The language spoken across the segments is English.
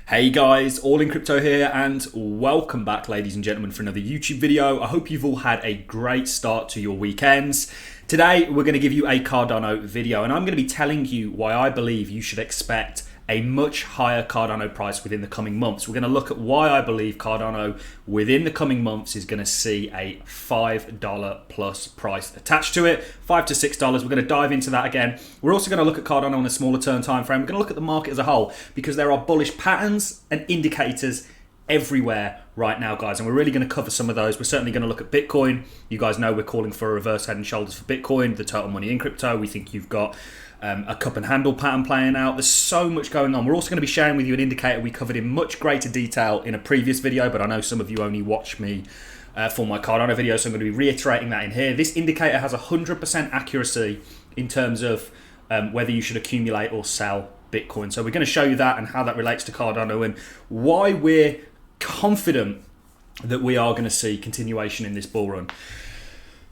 Hey guys, All in Crypto here and welcome back ladies and gentlemen for another YouTube video. I hope you've all had a great start to your weekends. Today we're going to give you a Cardano video and I'm going to be telling you why I believe you should expect a much higher Cardano price within the coming months. We're going to look at why I believe Cardano within the coming months is going to see a $5 plus price attached to it, $5 to $6. We're going to dive into that again. We're also going to look at Cardano on a smaller term time frame. We're going to look at the market as a whole because there are bullish patterns and indicators everywhere right now, guys, and we're really going to cover some of those. We're certainly going to look at Bitcoin. You guys know we're calling for a reverse head and shoulders for Bitcoin, the total money in crypto. We think you've got a cup and handle pattern playing out. There's so much going on. We're also going to be sharing with you an indicator we covered in much greater detail in a previous video, but I know some of you only watch me for my Cardano video, so I'm going to be reiterating that in here. This indicator has 100% accuracy in terms of whether you should accumulate or sell Bitcoin. So we're going to show you that and how that relates to Cardano and why we're confident that we are going to see continuation in this bull run.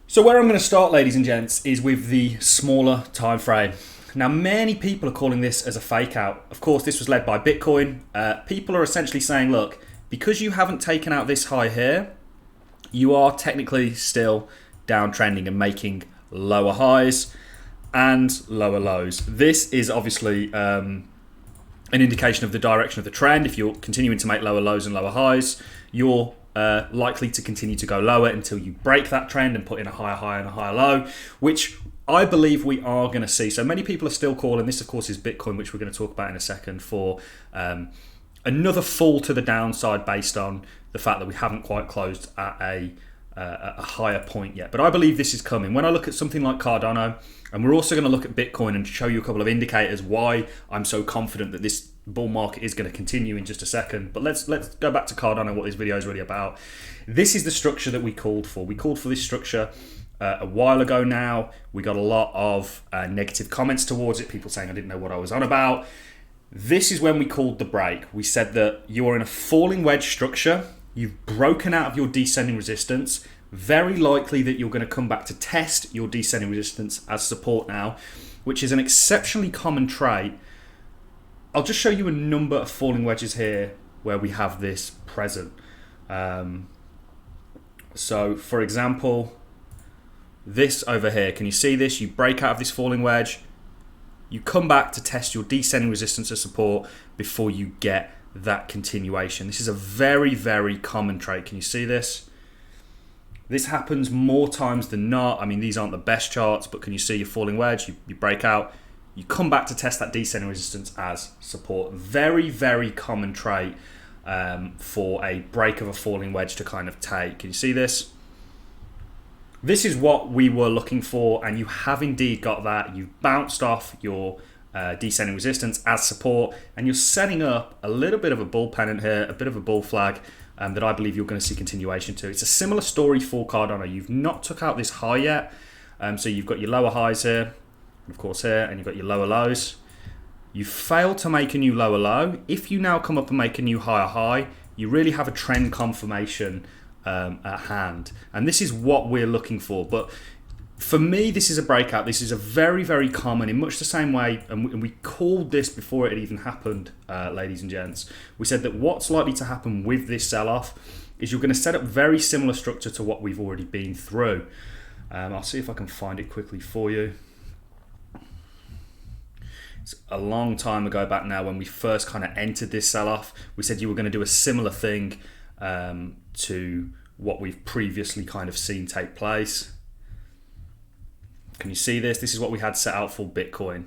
So where I'm going to start, ladies and gents, is with the smaller time frame. Now, many people are calling this as a fake out. Of course, this was led by Bitcoin. People are essentially saying, look, because you haven't taken out this high here, you are technically still downtrending and making lower highs and lower lows. This is obviously an indication of the direction of the trend. If you're continuing to make lower lows and lower highs, you're likely to continue to go lower until you break that trend and put in a higher high and a higher low, which I believe we are going to see. So many people are still calling, this of course is Bitcoin, which we're going to talk about in a second, for another fall to the downside based on the fact that we haven't quite closed at a higher point yet. But I believe this is coming. When I look at something like Cardano, and we're also going to look at Bitcoin and show you a couple of indicators why I'm so confident that this bull market is going to continue in just a second. But let's go back to Cardano, what this video is really about. This is the structure that we called for. We called for this structure a while ago now. We got a lot of negative comments towards it, people saying I didn't know what I was on about. This is when we called the break. We said that you are in a falling wedge structure. You've broken out of your descending resistance. Very likely that you're going to come back to test your descending resistance as support now, which is an exceptionally common trait. I'll just show you a number of falling wedges here where we have this present. So for example, this over here, can you see this? You break out of this falling wedge, you come back to test your descending resistance as support before you get that continuation. This is a very, very common trait. Can you see this? This happens more times than not. I mean, these aren't the best charts, but can you see your falling wedge? You break out, you come back to test that descending resistance as support. Very, very common trait for a break of a falling wedge to kind of take. Can you see this? This is what we were looking for, and you have indeed got that. You've bounced off your descending resistance as support, and you're setting up a little bit of a bull pennant here, a bit of a bull flag that I believe you're going to see continuation to. It's a similar story for Cardano. You've not took out this high yet, so you've got your lower highs here, and of course here, and you've got your lower lows. You failed to make a new lower low. If you now come up and make a new higher high, you really have a trend confirmation at hand, and this is what we're looking for. But for me, this is a breakout. This is a very, very common, in much the same way, and we called this before it even happened, ladies and gents. We said that what's likely to happen with this sell-off is you're going to set up very similar structure to what we've already been through. I'll see if I can find it quickly for you. It's a long time ago back now when we first kind of entered this sell-off. We said you were going to do a similar thing to what we've previously kind of seen take place. Can you see this? This is what we had set out for Bitcoin.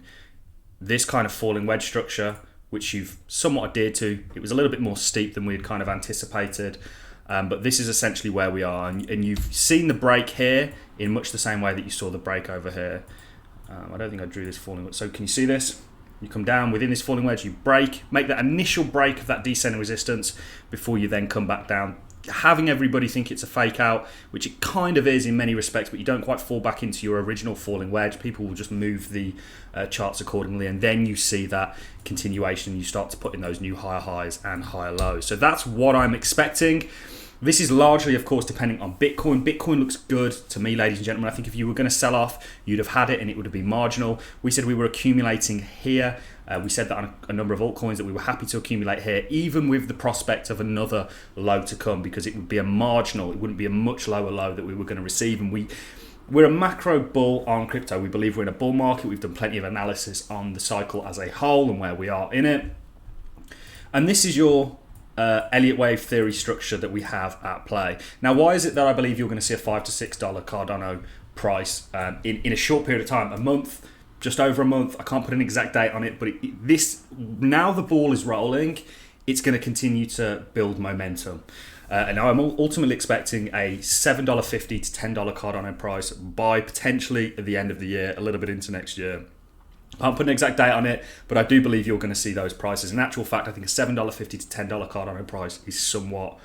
This kind of falling wedge structure, which you've somewhat adhered to. It was a little bit more steep than we had kind of anticipated, but this is essentially where we are. And you've seen the break here in much the same way that you saw the break over here. I don't think I drew this falling wedge. So can you see this? You come down within this falling wedge, you break, make that initial break of that descending resistance before you then come back down, having everybody think it's a fake out, which it kind of is in many respects, but you don't quite fall back into your original falling wedge. People will just move the charts accordingly, and then you see that continuation. You start to put in those new higher highs and higher lows. So that's what I'm expecting. This is largely, of course, depending on Bitcoin. Bitcoin looks good to me, ladies and gentlemen. I think if you were going to sell off, you'd have had it and it would have been marginal. We said we were accumulating here. We said that on a number of altcoins that we were happy to accumulate here, even with the prospect of another low to come, because it would be a marginal, it wouldn't be a much lower low that we were going to receive. And we're a macro bull on crypto. We believe we're in a bull market. We've done plenty of analysis on the cycle as a whole and where we are in it. And this is your Elliott wave theory structure that we have at play. Now, why is it that I believe you're going to see a $5 to $6 Cardano price in a short period of time, a month, just over a month? I can't put an exact date on it, but now the ball is rolling, it's going to continue to build momentum. And now I'm ultimately expecting a $7.50 to $10 Cardano price by potentially at the end of the year, a little bit into next year. I can't put an exact date on it, but I do believe you're going to see those prices. In actual fact, I think a $7.50 to $10 Cardano price is somewhat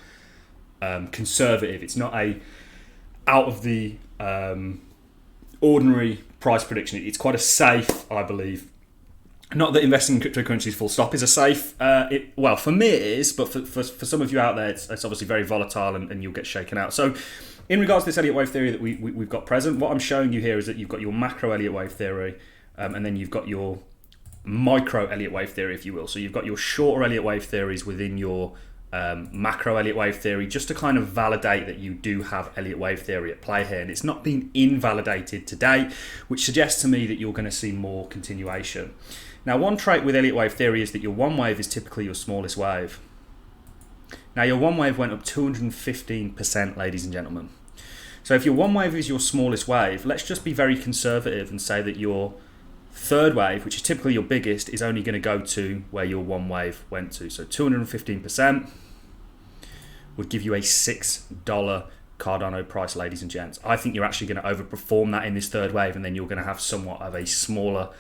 conservative. It's not a out of the ordinary price prediction. It's quite a safe, I believe. Not that investing in cryptocurrencies full stop is a safe. Well, for me it is, but for some of you out there, it's obviously very volatile and you'll get shaken out. So in regards to this Elliott wave theory that we've got present, what I'm showing you here is that you've got your macro Elliott wave theory, and then you've got your micro Elliott wave theory, if you will. So you've got your shorter Elliott wave theories within your macro Elliott wave theory, just to kind of validate that you do have Elliott wave theory at play here. And it's not been invalidated to date, which suggests to me that you're going to see more continuation. Now, one trait with Elliott wave theory is that your one wave is typically your smallest wave. Now, your one wave went up 215%, ladies and gentlemen. So if your one wave is your smallest wave, let's just be very conservative and say that your third wave, which is typically your biggest, is only going to go to where your one wave went to. So 215% would give you a $6 Cardano price, ladies and gents. I think you're actually going to overperform that in this third wave, and then you're going to have somewhat of a smaller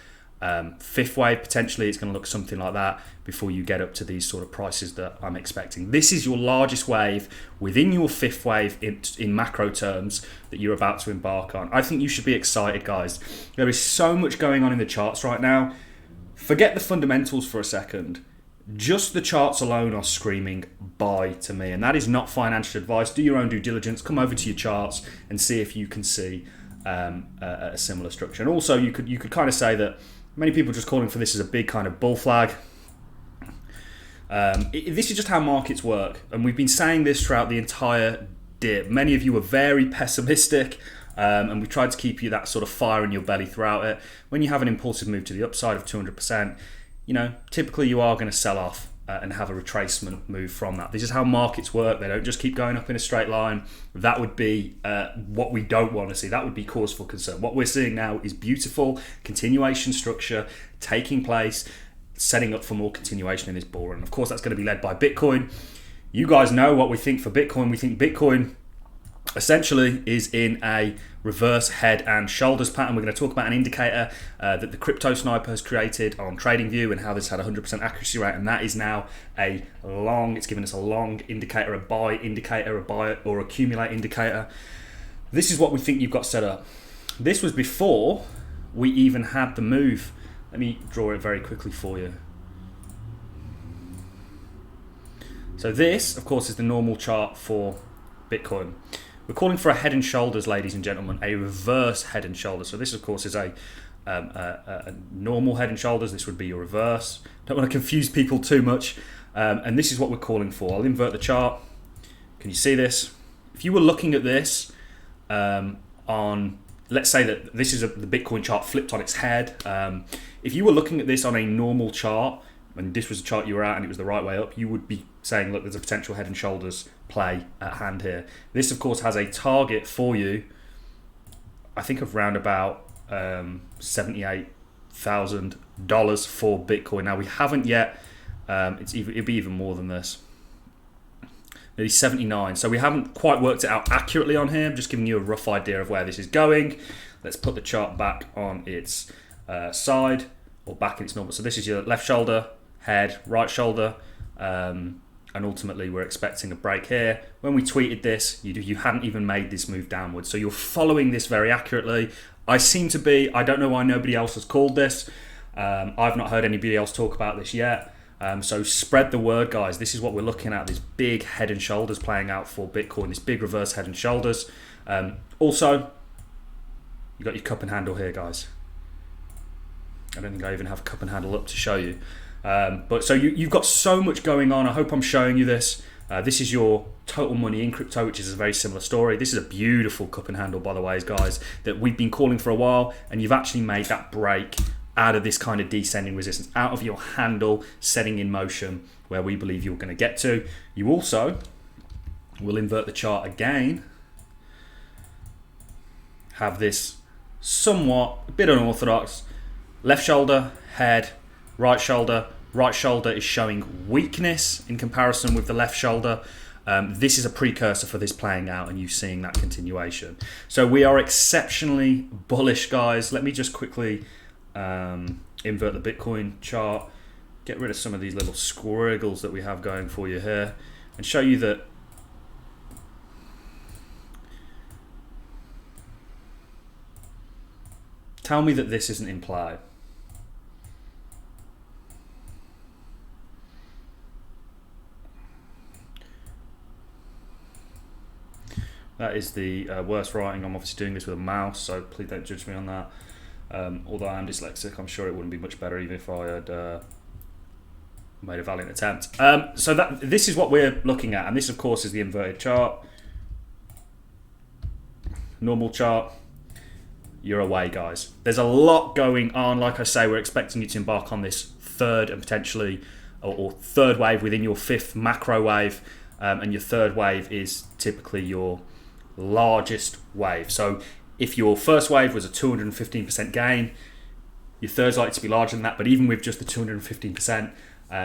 fifth wave. Potentially it's going to look something like that before you get up to these sort of prices that I'm expecting. This is your largest wave within your fifth wave in macro terms that you're about to embark on. I think you should be excited, guys. There is so much going on in the charts right now. Forget the fundamentals for a second. Just the charts alone are screaming buy to me, and that is not financial advice. Do your own due diligence. Come over to your charts and see if you can see a similar structure. And also you could kind of say that many people are just calling for this as a big kind of bull flag. This is just how markets work, and we've been saying this throughout the entire dip. Many of you are very pessimistic, and we tried to keep you that sort of fire in your belly throughout it. When you have an impulsive move to the upside of 200%, typically you are going to sell off and have a retracement move from that. This is how markets work. They don't just keep going up in a straight line. That would be what we don't want to see. That would be cause for concern. What we're seeing now is beautiful continuation structure taking place, setting up for more continuation in this bull run. Of course, that's going to be led by Bitcoin. You guys know what we think for Bitcoin. We think Bitcoin essentially is in a reverse head and shoulders pattern. We're going to talk about an indicator that the Crypto Sniper has created on TradingView and how this had 100% accuracy rate, and that is now it's given us a long indicator, a buy indicator, a buy or accumulate indicator. This is what we think you've got set up. This was before we even had the move. Let me draw it very quickly for you. So this, of course, is the normal chart for Bitcoin. We're calling for a head and shoulders, ladies and gentlemen, a reverse head and shoulders. So this, of course, is a normal head and shoulders. This would be your reverse. Don't want to confuse people too much. And this is what we're calling for. I'll invert the chart. Can you see this? If you were looking at this on, let's say that this is the Bitcoin chart flipped on its head. If you were looking at this on a normal chart, and this was a chart you were at and it was the right way up, you would be saying, look, there's a potential head and shoulders play at hand here. This, of course, has a target for you, I think, of around about $78,000 for Bitcoin. Now, we haven't yet, it'd be even more than this. Nearly 79. So we haven't quite worked it out accurately on here. I'm just giving you a rough idea of where this is going. Let's put the chart back on its side, or back in its normal. So this is your left shoulder, head, right shoulder, and ultimately we're expecting a break here. When we tweeted this, you hadn't even made this move downwards. So you're following this very accurately. I seem to be. I don't know why nobody else has called this. I've not heard anybody else talk about this yet. So spread the word, guys. This is what we're looking at, this big head and shoulders playing out for Bitcoin, this big reverse head and shoulders. Also, you got your cup and handle here, guys. I don't think I even have a cup and handle up to show you. But so you've got so much going on. I hope I'm showing you this. This is your total money in crypto, which is a very similar story. This is a beautiful cup and handle, by the way, guys, that we've been calling for a while, and you've actually made that break out of this kind of descending resistance, out of your handle setting in motion where we believe you're going to get to. You also will invert the chart again, have this somewhat a bit unorthodox left shoulder, head, right shoulder. Right shoulder is showing weakness in comparison with the left shoulder. This is a precursor for this playing out and you seeing that continuation. So we are exceptionally bullish, guys. Let me just quickly invert the Bitcoin chart, get rid of some of these little squiggles that we have going for you here, and show you that tell me that this isn't in play. That is the worst writing. I'm obviously doing this with a mouse, so please don't judge me on that. Although I am dyslexic, I'm sure it wouldn't be much better even if I had made a valiant attempt. So this is what we're looking at, and this of course is the inverted chart. Normal chart. You're away, guys. There's a lot going on. Like I say, we're expecting you to embark on this third and potentially or third wave within your fifth macro wave, and your third wave is typically your largest wave. So if your first wave was a 215% gain, your third's likely to be larger than that, but even with just the 215%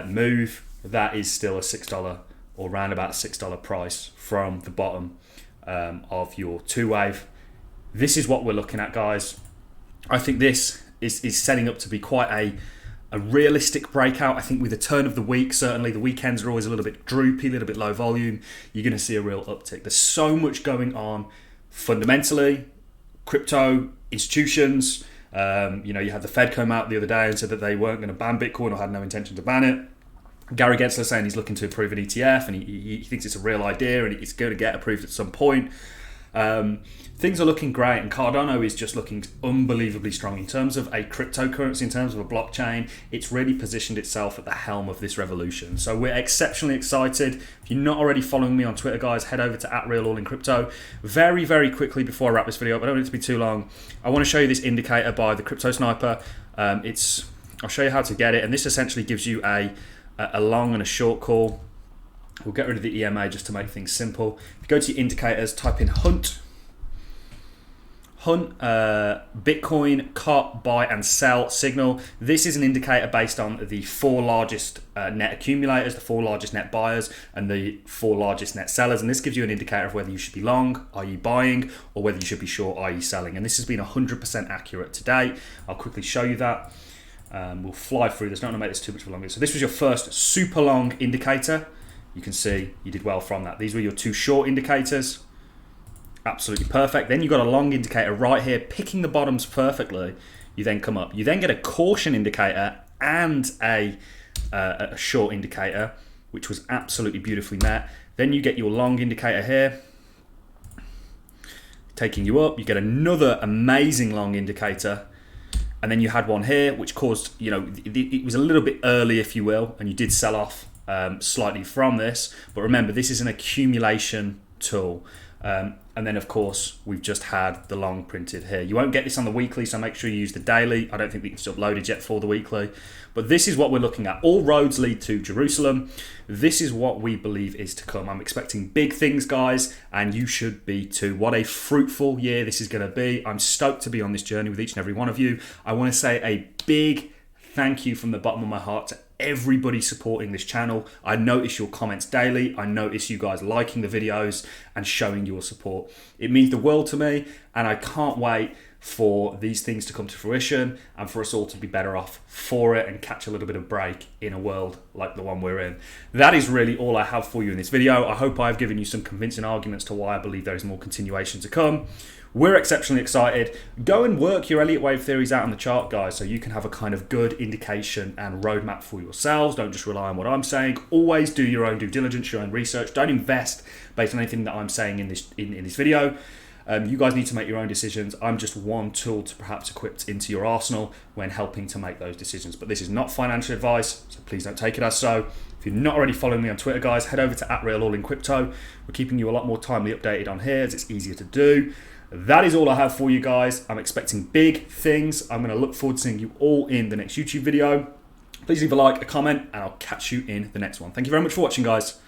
move, that is still a $6 or around about a $6 price from the bottom of your two wave. This is what we're looking at, guys. I think this is setting up to be quite a realistic breakout. I think with the turn of the week, certainly the weekends are always a little bit droopy, a little bit low volume. You're going to see a real uptick. There's so much going on fundamentally. Crypto institutions, you had the Fed come out the other day and said that they weren't going to ban Bitcoin or had no intention to ban it. Gary Gensler saying he's looking to approve an ETF and he thinks it's a real idea and it's going to get approved at some point. Things are looking great, and Cardano is just looking unbelievably strong in terms of a cryptocurrency, in terms of a blockchain. It's really positioned itself at the helm of this revolution. So we're exceptionally excited. If you're not already following me on Twitter, guys, head over to @RealAllInCrypto. Very, very quickly before I wrap this video up, I don't want it to be too long. I want to show you this indicator by the Crypto Sniper. I'll show you how to get it, and this essentially gives you a long and a short call. We'll get rid of the EMA just to make things simple. If you go to your indicators, type in Hunt, Bitcoin, COT, buy and sell signal. This is an indicator based on the four largest net accumulators, the four largest net buyers, and the four largest net sellers. And this gives you an indicator of whether you should be long, i.e. buying, or whether you should be short, i.e. selling. And this has been 100% accurate to date. I'll quickly show you that. We'll fly through this. Don't want to make this too much longer. So this was your first super long indicator. You can see you did well from that. These were your two short indicators. Absolutely perfect. Then you got a long indicator right here, picking the bottoms perfectly. You then come up. You then get a caution indicator and a short indicator, which was absolutely beautifully met. Then you get your long indicator here, taking you up. You get another amazing long indicator. And then you had one here, which caused, it was a little bit early, if you will, and you did sell off slightly from this. But remember, this is an accumulation tool. And then, of course, we've just had the long printed here. You won't get this on the weekly, so make sure you use the daily. I don't think it's uploaded yet for the weekly. But this is what we're looking at. All roads lead to Jerusalem. This is what we believe is to come. I'm expecting big things, guys, and you should be too. What a fruitful year this is going to be. I'm stoked to be on this journey with each and every one of you. I want to say a big thank you from the bottom of my heart to everybody supporting this channel. I notice your comments daily. I notice you guys liking the videos and showing your support. It means the world to me, and I can't wait for these things to come to fruition and for us all to be better off for it and catch a little bit of break in a world like the one we're in. That is really all I have for you in this video. I hope I've given you some convincing arguments to why I believe there is more continuation to come. We're exceptionally excited. Go and work your Elliott wave theories out on the chart, guys, so you can have a kind of good indication and roadmap for yourselves. Don't just rely on what I'm saying. Always do your own due diligence, your own research. Don't invest based on anything that I'm saying in this video. You guys need to make your own decisions. I'm just one tool to perhaps equip into your arsenal when helping to make those decisions. But this is not financial advice, so please don't take it as so. If you're not already following me on Twitter, guys, head over to @RealAllInCrypto. We're keeping you a lot more timely updated on here as it's easier to do. That is all I have for you guys. I'm expecting big things. I'm going to look forward to seeing you all in the next YouTube video. Please leave a like, a comment, and I'll catch you in the next one. Thank you very much for watching, guys.